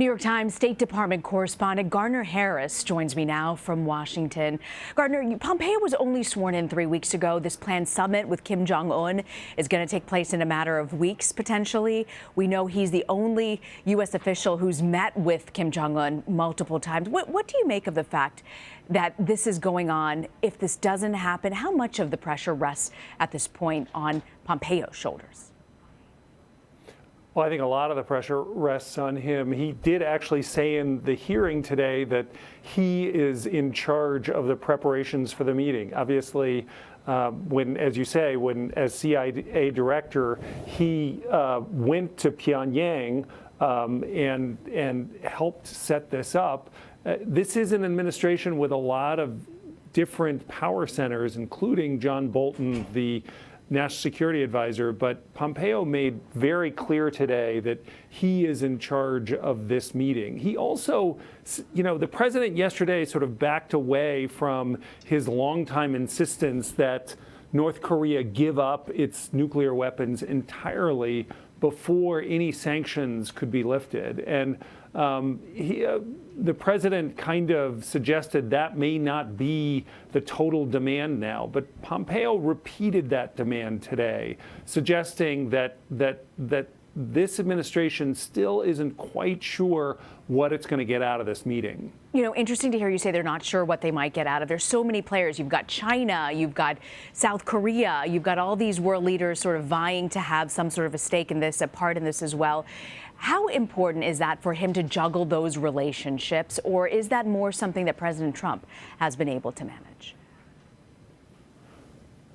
New York Times State Department correspondent Gardiner Harris joins me now from Washington. Gardiner, Pompeo was only sworn in 3 weeks ago. This planned summit with Kim Jong-un is going to take place in a matter of weeks, potentially. We know he's the only U.S. official who's met with Kim Jong-un multiple times. What do you make of the fact that this is going on? If this doesn't happen, how much of the pressure rests at this point on Pompeo's shoulders? Well, I think a lot of the pressure rests on him. He did actually say in the hearing today that he is in charge of the preparations for the meeting. Obviously, as you say, as CIA director, he went to Pyongyang and helped set this up. This is an administration with a lot of different power centers, including John Bolton, the National Security Advisor, but Pompeo made very clear today that he is in charge of this meeting. He also, the president yesterday sort of backed away from his longtime insistence that North Korea give up its nuclear weapons entirely before any sanctions could be lifted. And the president kind of suggested that may not be the total demand now, but Pompeo repeated that demand today, suggesting that this administration still isn't quite sure what it's going to get out of this meeting. Interesting to hear you say they're not sure what they might get out of. There's so many players. You've got China, you've got South Korea, you've got all these world leaders sort of vying to have some sort of a stake in this, a part in this as well. How important is that for him to juggle those relationships, or is that more something that President Trump has been able to manage?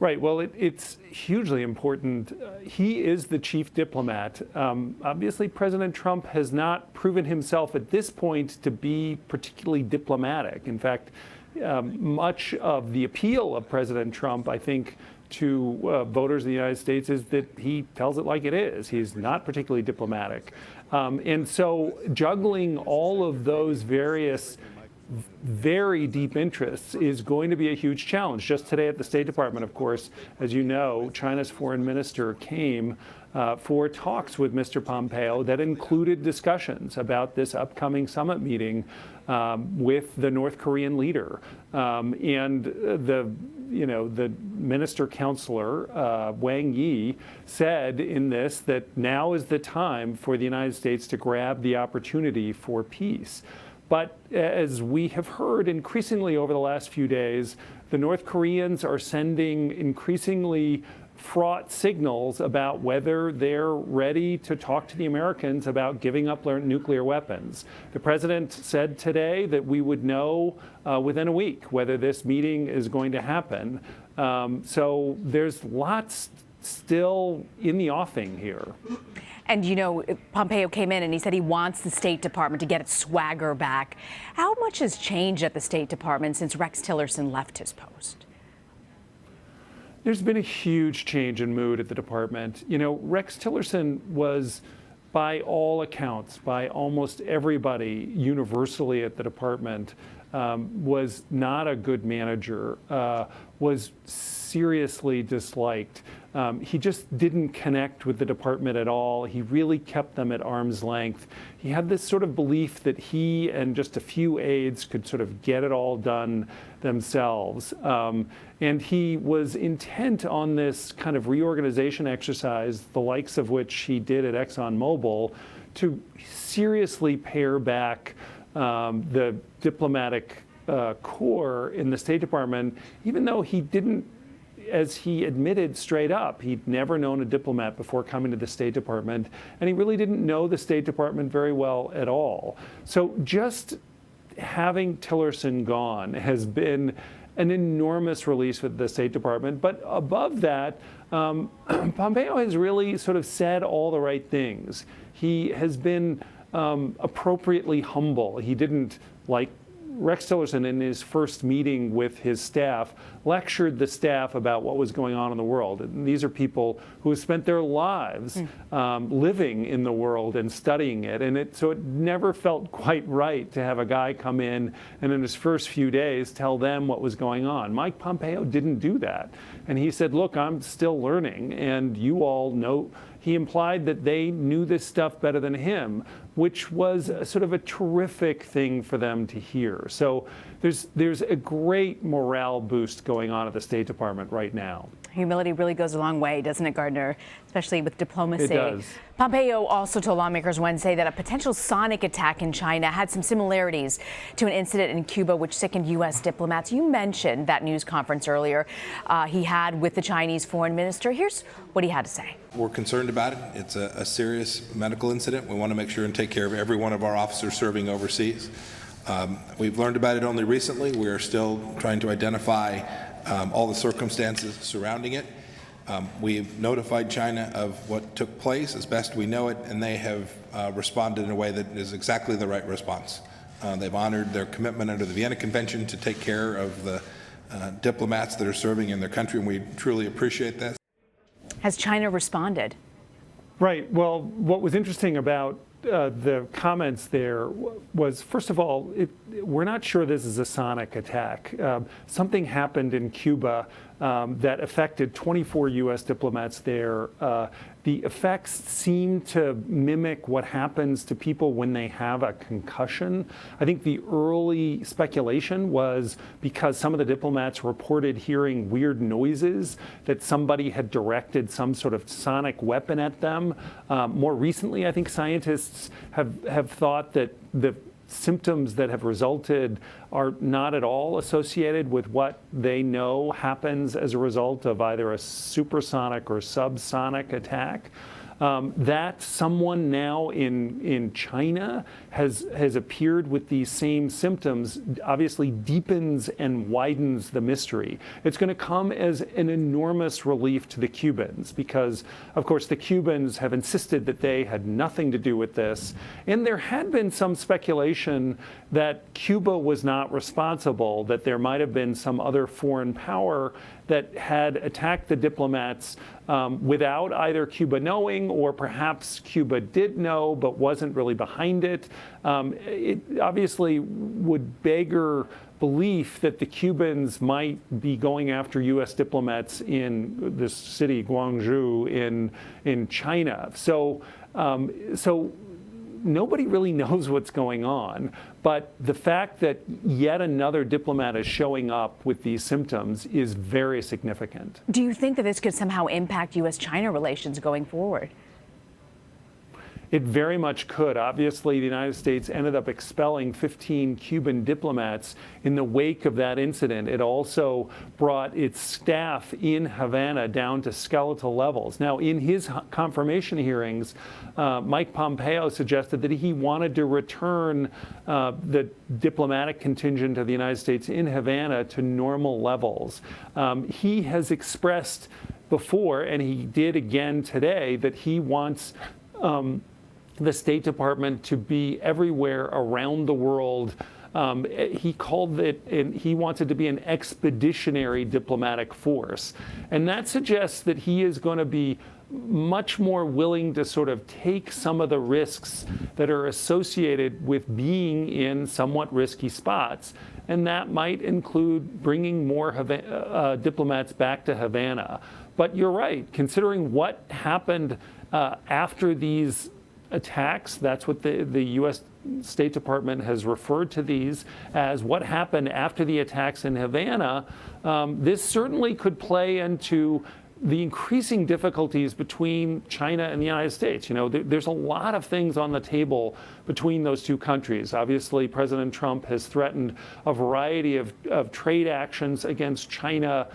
Right. Well, it's hugely important. He is the chief diplomat. Obviously, President Trump has not proven himself at this point to be particularly diplomatic. In fact, much of the appeal of President Trump, I think, to voters of the United States is that he tells it like it is. He's not particularly diplomatic. And so juggling all of those various very deep interests is going to be a huge challenge. Just today at the State Department, of course, as you know, China's foreign minister came for talks with Mr. Pompeo that included discussions about this upcoming summit meeting with the North Korean leader. And the minister counselor, Wang Yi, said in this that now is the time for the United States to grab the opportunity for peace. But as we have heard increasingly over the last few days, the North Koreans are sending increasingly fraught signals about whether they're ready to talk to the Americans about giving up their nuclear weapons. The president said today that we would know within a week whether this meeting is going to happen. So there's lots still in the offing here. And, Pompeo came in and he said he wants the State Department to get its swagger back. How much has changed at the State Department since Rex Tillerson left his post? There's been a huge change in mood at the department. Rex Tillerson was, by all accounts, by almost everybody universally at the department, was not a good manager, was seriously disliked. He just didn't connect with the department at all. He really kept them at arm's length. He had this sort of belief that he and just a few aides could sort of get it all done themselves. And he was intent on this kind of reorganization exercise, the likes of which he did at ExxonMobil, to seriously pare back the diplomatic corps in the State Department, even though he didn't, as he admitted straight up, he'd never known a diplomat before coming to the State Department, and he really didn't know the State Department very well at all. So just having Tillerson gone has been an enormous release with the State Department. But above that, Pompeo has really sort of said all the right things. He has been appropriately humble. He didn't, like Rex Tillerson in his first meeting with his staff, lectured the staff about what was going on in the world. And these are people who have spent their lives living in the world and studying it. And so it never felt quite right to have a guy come in and in his first few days tell them what was going on. Mike Pompeo didn't do that. And he said, look, I'm still learning, and you all know, he implied that they knew this stuff better than him, which was sort of a terrific thing for them to hear. So there's a great morale boost going on at the State Department right now. Humility really goes a long way, doesn't it, Gardner? Especially with diplomacy. It does. Pompeo also told lawmakers Wednesday that a potential sonic attack in China had some similarities to an incident in Cuba which sickened U.S. diplomats. You mentioned that news conference earlier he had with the Chinese foreign minister. Here's what he had to say. We're concerned about it. It's a serious medical incident. We want to make sure and take care of every one of our officers serving overseas. We've learned about it only recently. We are still trying to identify all the circumstances surrounding it. We've notified China of what took place as best we know it, and they have responded in a way that is exactly the right response. They've honored their commitment under the Vienna Convention to take care of the diplomats that are serving in their country, and we truly appreciate that. Has China responded? Right. Well, what was interesting about the comments there was, first of all, we're not sure this is a sonic attack. Something happened in Cuba that affected 24 U.S. diplomats there. The effects seem to mimic what happens to people when they have a concussion. I think the early speculation was because some of the diplomats reported hearing weird noises that somebody had directed some sort of sonic weapon at them. More recently, I think scientists have thought that the symptoms that have resulted are not at all associated with what they know happens as a result of either a supersonic or subsonic attack. That someone now in China has appeared with these same symptoms obviously deepens and widens the mystery. It's going to come as an enormous relief to the Cubans because, of course, the Cubans have insisted that they had nothing to do with this. And there had been some speculation that Cuba was not responsible, that there might have been some other foreign power that had attacked the diplomats without either Cuba knowing, or perhaps Cuba did know but wasn't really behind it. It obviously would beggar belief that the Cubans might be going after U.S. diplomats in this city, Guangzhou, in China. So nobody really knows what's going on, but the fact that yet another diplomat is showing up with these symptoms is very significant. Do you think that this could somehow impact U.S.-China relations going forward? It very much could. Obviously, the United States ended up expelling 15 Cuban diplomats in the wake of that incident. It also brought its staff in Havana down to skeletal levels. Now, in his confirmation hearings, Mike Pompeo suggested that he wanted to return the diplomatic contingent of the United States in Havana to normal levels. He has expressed before, and he did again today, that he wants the State Department to be everywhere around the world. He called it, and he wanted to be an expeditionary diplomatic force. And that suggests that he is going to be much more willing to sort of take some of the risks that are associated with being in somewhat risky spots. And that might include bringing more diplomats back to Havana. But you're right, considering what happened after these attacks, that's what the U.S. State Department has referred to these as what happened after the attacks in Havana. This certainly could play into the increasing difficulties between China and the United States. You know, there's a lot of things on the table between those two countries. Obviously, President Trump has threatened a variety of trade actions against China.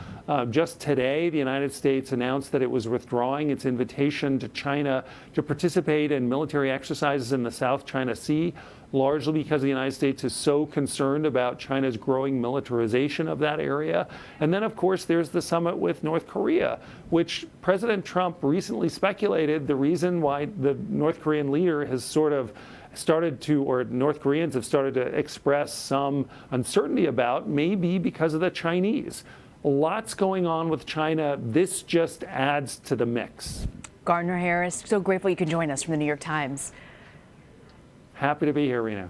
Just today, the United States announced that it was withdrawing its invitation to China to participate in military exercises in the South China Sea, largely because the United States is so concerned about China's growing militarization of that area. And then, of course, there's the summit with North Korea, which President Trump recently speculated the reason why the North Korean leader has sort of started to, or North Koreans have started to express some uncertainty about, may be because of the Chinese. Lots going on with China. This just adds to the mix. Gardiner Harris, so grateful you could join us from the New York Times. Happy to be here, Rena.